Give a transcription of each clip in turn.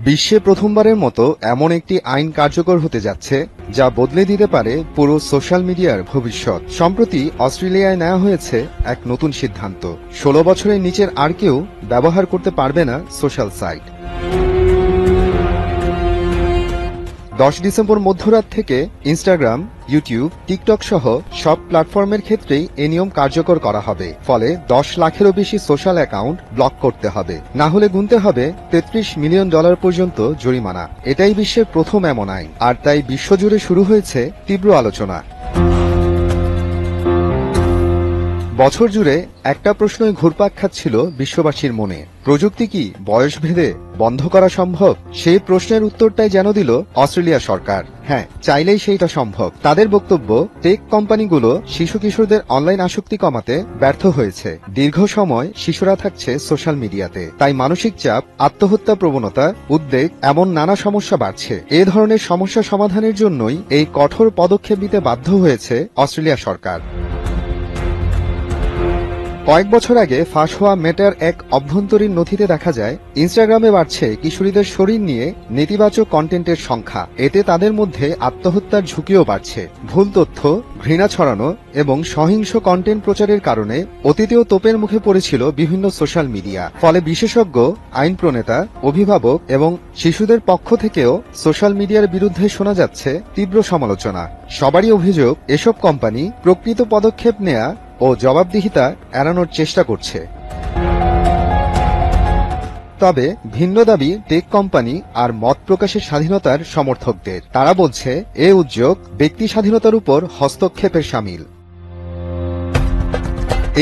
বিশ্বে প্রথমবারের মতো এমন একটি আইন কার্যকর হতে যাচ্ছে যা বদলে দিতে পারে পুরো সোশ্যাল মিডিয়ার ভবিষ্যৎ। সম্প্রতি অস্ট্রেলিয়ায় নেওয়া হয়েছে এক নতুন সিদ্ধান্ত। 16 বছরের নিচের আর কেউ ব্যবহার করতে পারবে না সোশ্যাল সাইট। 10 ডিসেম্বর মধ্যরাত থেকে ইনস্টাগ্রাম, ইউটিউব, টিকটক সহ সব প্ল্যাটফর্মের ক্ষেত্রেই এ নিয়ম কার্যকর করা হবে। ফলে 10 লাখেরও বেশি সোশ্যাল অ্যাকাউন্ট ব্লক করতে হবে, না হলে গুনতে হবে $33 মিলিয়ন পর্যন্ত জরিমানা। এটাই বিশ্বের প্রথম এমন আইন, আর তাই বিশ্বজুড়ে শুরু হয়েছে তীব্র আলোচনা। বছর জুড়ে একটা প্রশ্নই ঘুরপাক খাচ্ছিল বিশ্ববাসীর মনে, প্রযুক্তি কি বয়সভেদে বন্ধ করা সম্ভব? সেই প্রশ্নের উত্তরটাই যেন দিল অস্ট্রেলিয়া সরকার। হ্যাঁ, চাইলেই সেইটা সম্ভব। তাদের বক্তব্য, টেক কোম্পানিগুলো শিশু কিশোরদের অনলাইন আসক্তি কমাতে ব্যর্থ হয়েছে। দীর্ঘ সময় শিশুরা থাকছে সোশ্যাল মিডিয়াতে, তাই মানসিক চাপ, আত্মহত্যা প্রবণতা, উদ্বেগ এমন নানা সমস্যা বাড়ছে। এ ধরনের সমস্যা সমাধানের জন্যই এই কঠোর পদক্ষেপ নিতে বাধ্য হয়েছে অস্ট্রেলিয়া সরকার। কয়েক বছর আগে ফাঁস হওয়া মেটার এক অভ্যন্তরীণ নথিতে দেখা যায় ইনস্টাগ্রামে বাড়ছে কিশোরীদের শরীর নিয়ে নেতিবাচক কন্টেন্টের সংখ্যা। এতে তাদের মধ্যে আত্মহত্যার ঝুঁকিও বাড়ছে। ভুল তথ্য, ঘৃণা ছড়ানো এবং সহিংস কন্টেন্ট প্রচারের কারণে অতীতেও তোপের মুখে পড়েছিল বিভিন্ন সোশ্যাল মিডিয়া। ফলে বিশেষজ্ঞ, আইন প্রণেতা, অভিভাবক এবং শিশুদের পক্ষ থেকেও সোশ্যাল মিডিয়ার বিরুদ্ধে শোনা যাচ্ছে তীব্র সমালোচনা। সবারই অভিযোগ, এসব কোম্পানি প্রকৃত পদক্ষেপ নেয়া ও জবাবদিহিতা এড়ানোর চেষ্টা করছে। তবে ভিন্ন দাবি টেক কোম্পানি আর মত প্রকাশের স্বাধীনতার সমর্থকদের। তারা বলছে এ উদ্যোগ ব্যক্তি স্বাধীনতার উপর হস্তক্ষেপের শামিল।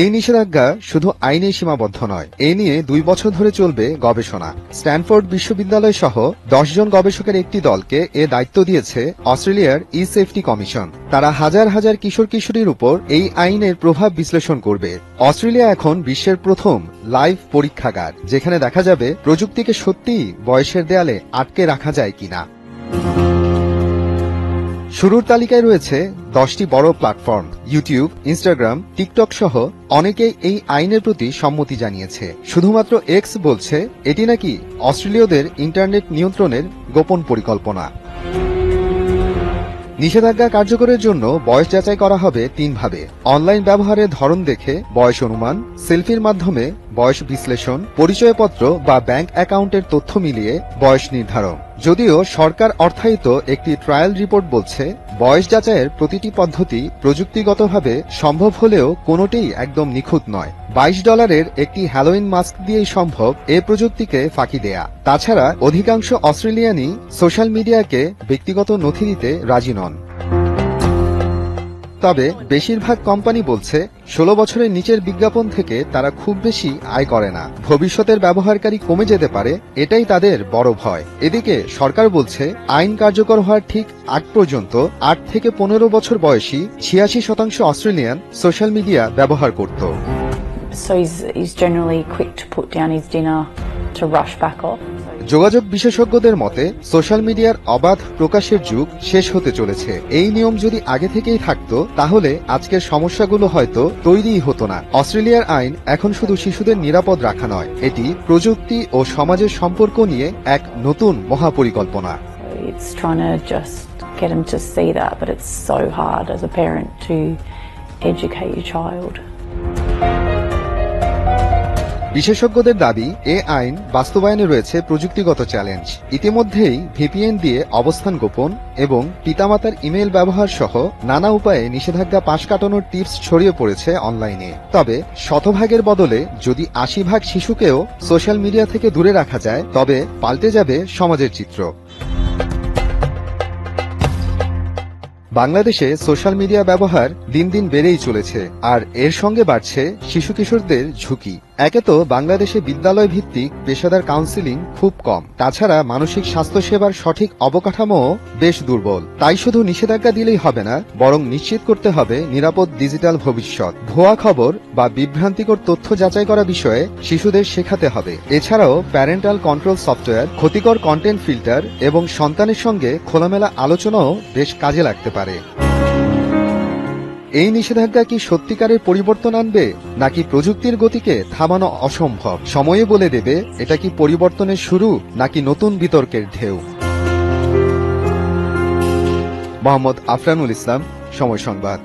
এই নিষেধাজ্ঞা শুধু আইনেই সীমাবদ্ধ নয়, এ নিয়ে 2 বছর ধরে চলবে গবেষণা। স্ট্যানফোর্ড বিশ্ববিদ্যালয় সহ 10 জন গবেষকের একটি দলকে এ দায়িত্ব দিয়েছে অস্ট্রেলিয়ার ই-সেফটি কমিশন। তারা হাজার হাজার কিশোর কিশোরীর উপর এই আইনের প্রভাব বিশ্লেষণ করবে। অস্ট্রেলিয়া এখন বিশ্বের প্রথম লাইভ পরীক্ষাগার, যেখানে দেখা যাবে প্রযুক্তিকে সত্যিই বয়সের দেয়ালে আটকে রাখা যায় কিনা। শুরুর তালিকায় রয়েছে 10টি বড় প্ল্যাটফর্ম। ইউটিউব, ইনস্টাগ্রাম, টিকটক সহ অনেকেই এই আইনের প্রতি সম্মতি জানিয়েছে। শুধুমাত্র এক্স বলছে এটি নাকি অস্ট্রেলীয়দের ইন্টারনেট নিয়ন্ত্রণের গোপন পরিকল্পনা। নিষেধাজ্ঞা কার্যকরের জন্য বয়স যাচাই করা হবে 3 ভাবে: অনলাইন ব্যবহারের ধরন দেখে বয়স অনুমান, সেলফির মাধ্যমে বয়স বিশ্লেষণ, পরিচয়পত্র বা ব্যাংক অ্যাকাউন্টের তথ্য মিলিয়ে বয়স নির্ধারণ। যদিও সরকার অর্থায়িত একটি ট্রায়াল রিপোর্ট বলছে বয়স যাচাইয়ের প্রতিটি পদ্ধতি প্রযুক্তিগতভাবে সম্ভব হলেও কোনোটিই একদম নিখুঁত নয়। $22 একটি হ্যালোইন মাস্ক দিয়েই সম্ভব এ প্রযুক্তিকে ফাঁকি দেয়া। তাছাড়া অধিকাংশ অস্ট্রেলিয়ানই সোশ্যাল মিডিয়াকে ব্যক্তিগত নথি দিতে রাজি নন। তবে বেশিরভাগ কোম্পানি বলছে 16 বছরের নিচের বিজ্ঞাপন থেকে তারা খুব বেশি আয় করে না। ভবিষ্যতের ব্যবহারকারী কমে যেতে পারে, এটাই তাদের বড় ভয়। এদিকে সরকার বলছে আইন কার্যকর হওয়ার ঠিক আগ পর্যন্ত 8 থেকে 15 বছর বয়সী 86% অস্ট্রেলিয়ান সোশ্যাল মিডিয়া ব্যবহার করত। So he's generally quick to put down his dinner to rush back off. যোগাযোগ বিশেষজ্ঞদের মতে সোশ্যাল মিডিয়ার অবাধ প্রকাশের যুগ শেষ হতে চলেছে। এই নিয়ম যদি আগে থেকেই থাকতো তাহলে আজকের সমস্যাগুলো হয়তো তৈরিই হতো না। অস্ট্রেলিয়ার আইন এখন শুধু শিশুদের নিরাপদ রাখা নয়, এটি প্রযুক্তি ও সমাজের সম্পর্ক নিয়ে এক নতুন মহাপরিকল্পনা। It's trying to just get him to see that, but it's so hard as a parent to educate your child. বিশেষজ্ঞদের দাবি, এ আইন বাস্তবায়নে রয়েছে প্রযুক্তিগত চ্যালেঞ্জ। ইতিমধ্যেই ভিপিএন দিয়ে অবস্থান গোপন এবং পিতামাতার ইমেল ব্যবহার সহ নানা উপায়ে নিষেধাজ্ঞা পাশ কাটানোর টিপস ছড়িয়ে পড়েছে অনলাইনে। তবে শতভাগের বদলে যদি 80% শিশুকেও সোশ্যাল মিডিয়া থেকে দূরে রাখা যায়, তবে পাল্টে যাবে সমাজের চিত্র। বাংলাদেশে সোশ্যাল মিডিয়া ব্যবহার দিন দিন বেড়েই চলেছে, আর এর সঙ্গে বাড়ছে শিশু কিশোরদের ঝুঁকি। একে তো বাংলাদেশে বিদ্যালয় ভিত্তিক পেশাদার কাউন্সেলিং খুব কম, তাছাড়া মানসিক স্বাস্থ্য সেবার সঠিক অবকাঠামোও বেশ দুর্বল। তাই শুধু নিষেধাজ্ঞা দিলেই হবে না, বরং নিশ্চিত করতে হবে নিরাপদ ডিজিটাল ভবিষ্যৎ। ভুয়া খবর বা বিভ্রান্তিকর তথ্য যাচাই করা বিষয়ে শিশুদের শেখাতে হবে। এছাড়াও প্যারেন্টাল কন্ট্রোল সফটওয়্যার, ক্ষতিকর কন্টেন্ট ফিল্টার এবং সন্তানের সঙ্গে খোলামেলা আলোচনাও বেশ কাজে লাগতে পারে। এই নিষেধাজ্ঞা কি সত্যিকারের পরিবর্তন আনবে, নাকি প্রযুক্তির গতিকে থামানো অসম্ভব? সময়ে বলে দেবে এটা কি পরিবর্তনের শুরু নাকি নতুন বিতর্কের ঢেউ। মোহাম্মদ আফরানুল ইসলাম, সময় সংবাদ।